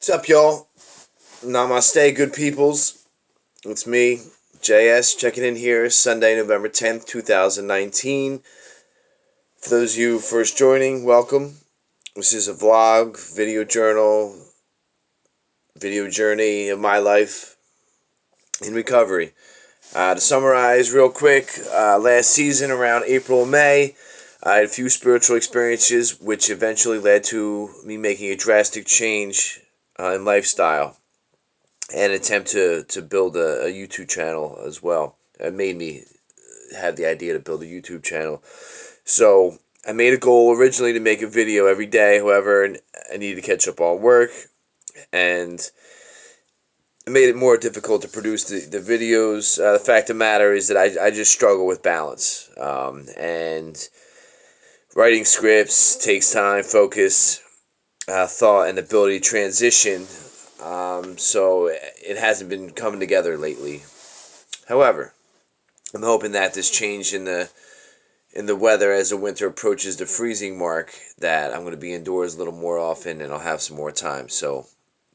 What's up, y'all? Namaste, good peoples. It's me, JS, checking in here, Sunday, November 10th, 2019. For those of you first joining, welcome. This is a vlog, video journal, video journey of my life in recovery. To summarize real quick, last season around April, May, I had a few spiritual experiences which eventually led to me making a drastic change in lifestyle and attempt to build a YouTube channel as well. It made me have the idea to build a YouTube channel. So I made a goal originally to make a video every day. However, I needed to catch up on work, and it made it more difficult to produce the videos. The fact of the matter is that I just struggle with balance. And writing scripts takes time, focus, thought, and ability to transition. So it hasn't been coming together lately. However, I'm hoping that this change in the weather as the winter approaches the freezing mark, that I'm going to be indoors a little more often and I'll have some more time. So,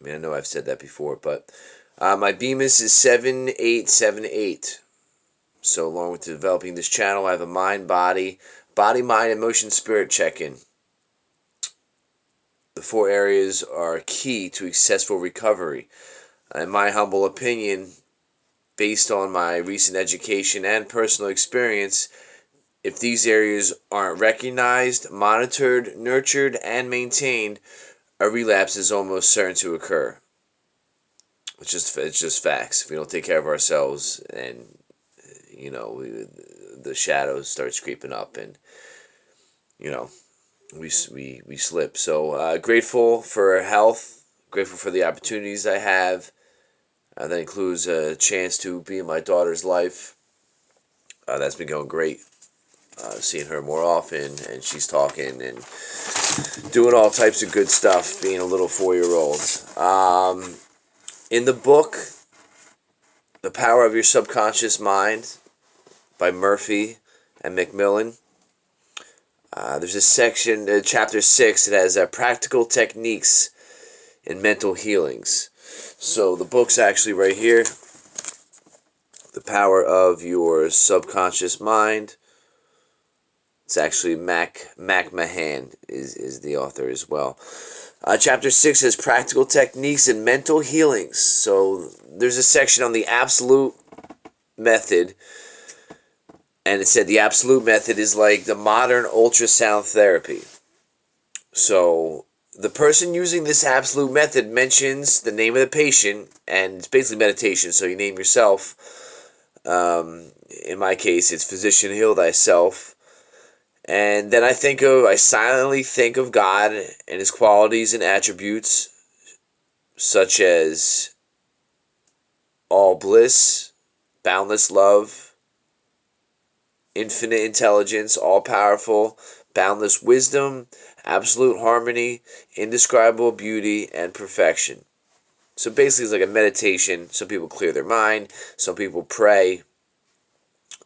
I know I've said that before, but my BMES is 7878. So along with developing this channel, I have a mind, mind, emotion, spirit check-in. The 4 areas are key to successful recovery. In my humble opinion, based on my recent education and personal experience, if these areas aren't recognized, monitored, nurtured, and maintained, a relapse is almost certain to occur. It's just facts. If we don't take care of ourselves, and the shadows start creeping up, and we slip. So grateful for health, grateful for the opportunities I have. That includes a chance to be in my daughter's life. That's been going great. Seeing her more often, and she's talking and doing all types of good stuff, being a little 4-year-old. In the book, The Power of Your Subconscious Mind by Murphy and Macmillan, there's a section, chapter 6, that has practical techniques in mental healings. So the book's actually right here, The Power of Your Subconscious Mind. It's actually McMahon is the author as well. Chapter 6 has practical techniques in mental healings. So there's a section on the absolute method. And it said the absolute method is like the modern ultrasound therapy. So the person using this absolute method mentions the name of the patient, and it's basically meditation. So you name yourself. In my case, it's Physician Heal Thyself. And then I silently think of God and His qualities and attributes, such as all bliss, boundless love, infinite intelligence, all-powerful, boundless wisdom, absolute harmony, indescribable beauty, and perfection. So basically it's like a meditation. Some people clear their mind, some people pray,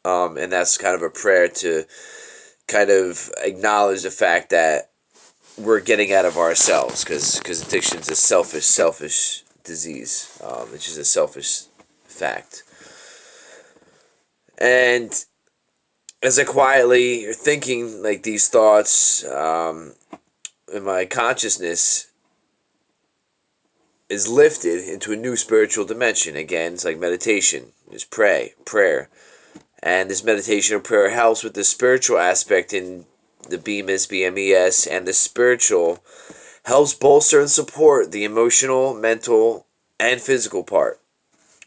and that's kind of a prayer to kind of acknowledge the fact that we're getting out of ourselves, because addiction is a selfish disease. It's just a selfish fact. And as I quietly are thinking like these thoughts, in my consciousness is lifted into a new spiritual dimension. Again, it's like meditation. It's prayer. And this meditation or prayer helps with the spiritual aspect in the BMES, and the spiritual helps bolster and support the emotional, mental, and physical part.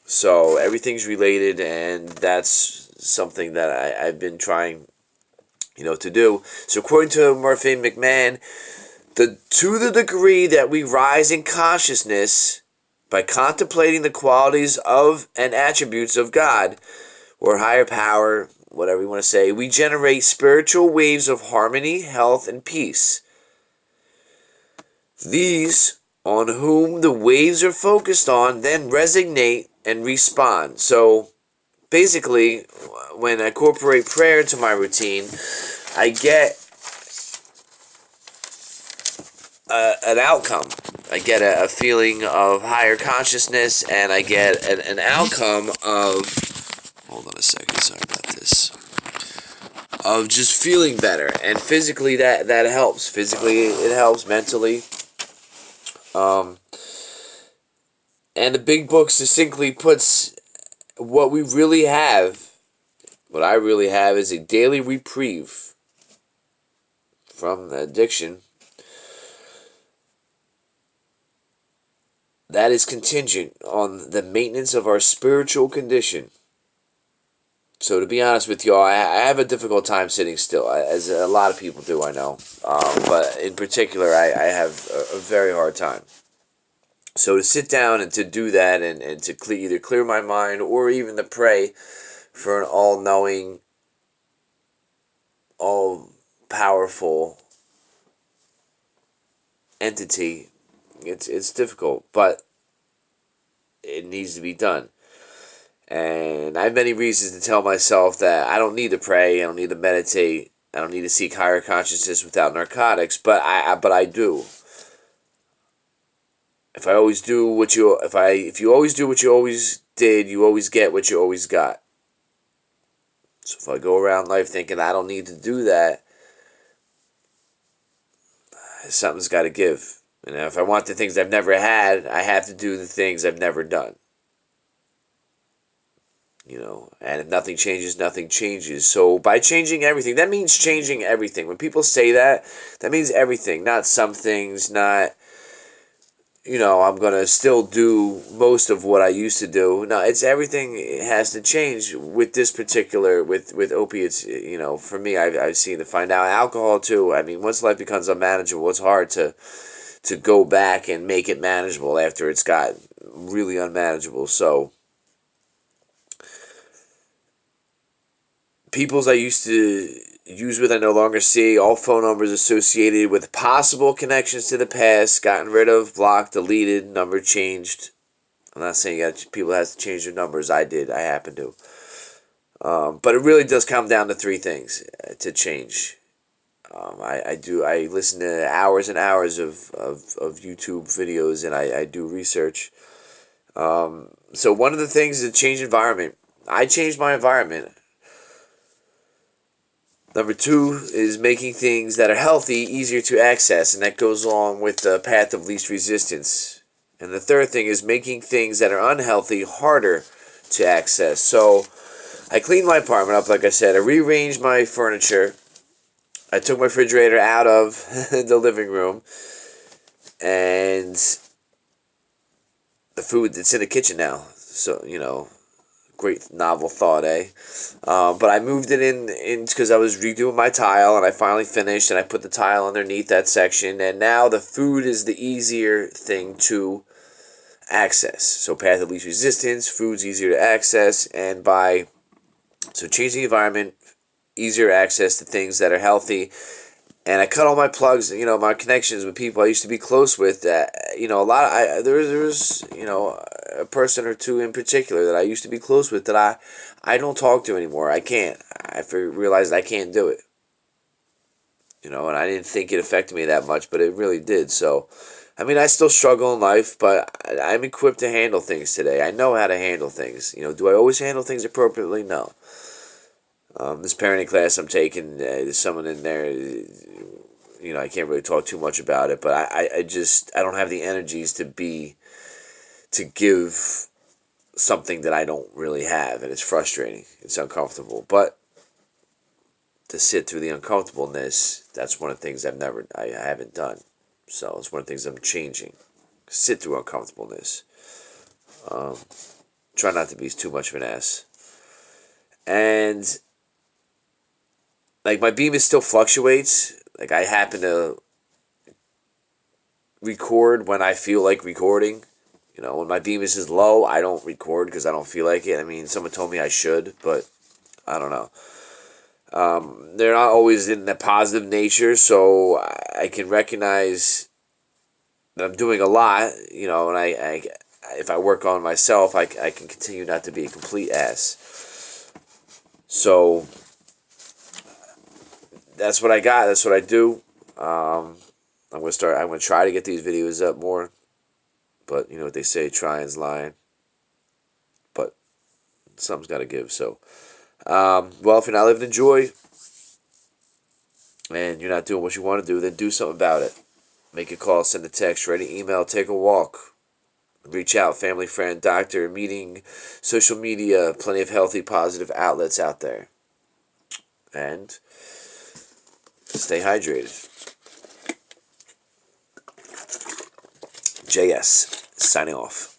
So everything's related, and that's something that I've been trying, to do. So according to Murphy and McMahon, to the degree that we rise in consciousness by contemplating the qualities of and attributes of God, or higher power, whatever you want to say, we generate spiritual waves of harmony, health, and peace. These, on whom the waves are focused on, then resonate and respond. So basically, when I incorporate prayer into my routine, I get an outcome. I get a feeling of higher consciousness, and I get an outcome of. Hold on a second. Sorry about this. Of just feeling better, and physically that helps. Physically, it helps. Mentally, um, and the big book succinctly puts what we really have. What I really have is a daily reprieve from addiction that is contingent on the maintenance of our spiritual condition. So to be honest with y'all, I have a difficult time sitting still, as a lot of people do, I know. But in particular, I have a very hard time. So to sit down and to do that, and to either clear my mind or even to pray for an all-knowing, all-powerful entity, it's difficult, but it needs to be done. And I have many reasons to tell myself that I don't need to pray, I don't need to meditate, I don't need to seek higher consciousness without narcotics, but I do. If you always do what you always did, you always get what you always got. So if I go around life thinking I don't need to do that, something's got to give. And if I want the things I've never had, I have to do the things I've never done. And if nothing changes, nothing changes. So by changing everything, that means changing everything. When people say that, that means everything, not some things, not, I'm going to still do most of what I used to do. No, it's everything has to change with this particular, with opiates. For me, I've seen to find out alcohol too. I mean, once life becomes unmanageable, it's hard to go back and make it manageable after it's got really unmanageable. So peoples I used to use with I no longer see. All phone numbers associated with possible connections to the past, gotten rid of, blocked, deleted, number changed. I'm not saying people have to change their numbers. I did. I happen to. But it really does come down to three things to change. I listen to hours and hours of YouTube videos, and I do research. So one of the things is to change environment. I changed my environment. Number two is making things that are healthy easier to access, and that goes along with the path of least resistance. And the third thing is making things that are unhealthy harder to access. So I cleaned my apartment up, like I said. I rearranged my furniture. I took my refrigerator out of the living room, and the food that's in the kitchen now. So, great novel thought, eh? But I moved it in because I was redoing my tile, and I finally finished, and I put the tile underneath that section, and now the food is the easier thing to access. So path of least resistance, food's easier to access, and so changing the environment, easier access to things that are healthy. And I cut all my plugs, my connections with people I used to be close with. A lot. There was a person or two in particular that I used to be close with that I don't talk to anymore. I can't. I realized I can't do it. And I didn't think it affected me that much, but it really did. So, I mean, I still struggle in life, but I'm equipped to handle things today. I know how to handle things. Do I always handle things appropriately? No. This parenting class I'm taking, there's someone in there. I can't really talk too much about it, but I don't have the energies to give something that I don't really have, and it's frustrating. It's uncomfortable, but to sit through the uncomfortableness, that's one of the things I haven't done. So it's one of the things I'm changing. Sit through uncomfortableness. Try not to be too much of an ass. And like my BMES still fluctuates. Like I happen to record when I feel like recording. When my BMES is low, I don't record because I don't feel like it. I mean, someone told me I should, but I don't know. They're not always in the positive nature, so I can recognize that I'm doing a lot, and I if I work on myself, I can continue not to be a complete ass. So that's what I got. That's what I do. I'm I'm gonna try to get these videos up more, but you know what they say, trying's lying. But something's got to give. So, well, if you're not living in joy and you're not doing what you want to do, then do something about it. Make a call, send a text, write an email, take a walk, reach out, family, friend, doctor, meeting, social media, plenty of healthy, positive outlets out there. And stay hydrated. JS, signing off.